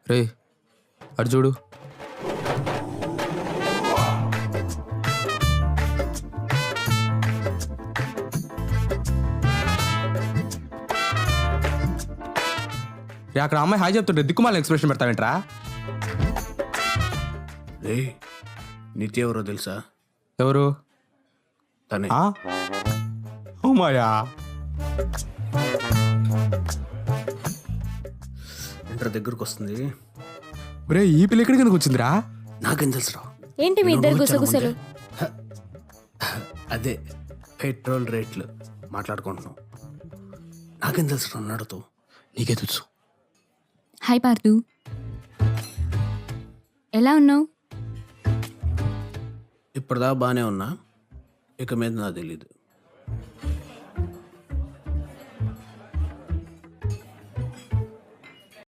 రే అటు చూడు. రే అక్కడ అమ్మాయి హాయ్ చెప్తుంటే దిక్కుమాల ఎక్స్ప్రెషన్ పెడతావేంట్రా? రే నిత్య ఎవరో తెలుసా? ఎవరు? తనే. మాయా ఇంటర్ దగ్గరకు వస్తుంది. రే ఈ పిల్ల ఎక్కడికి ఎందుకు వచ్చిందిరా? నాకేం తెలుసురా? ఏంటి మీ ఇద్దరు గుసగుసలు? అదే పెట్రోల్ రేట్లు మాట్లాడుకుంటున్నాం. నాకేం తెలుసురా అన్నాడుతో? నీకే తెలుసు. హాయ్ పార్థు, ఎలా ఉన్నావు? ఇప్పటిదా బాగానే ఉన్నా, ఇక మీద నాకు తెలీదు.